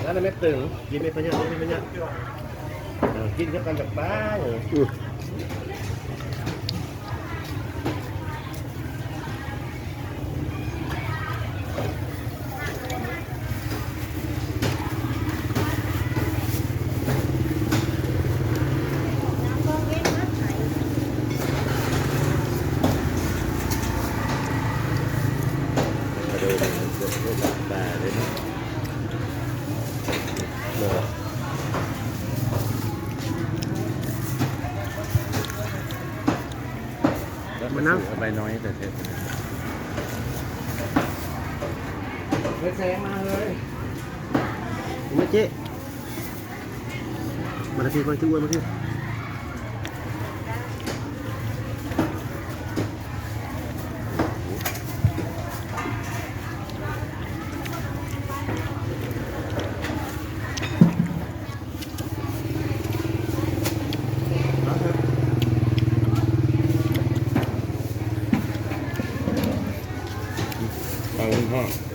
แล้วไม่ตึงกินไม่พยาไม่พยากินแค่กันจากบ้านดูมันจะตาเลยนะมันน้ำใบน้อยแต่เสร็จแซงมาเลยมาเจ๊มาที่มาที่อ้วนมาที่ฟังคุณพ่อ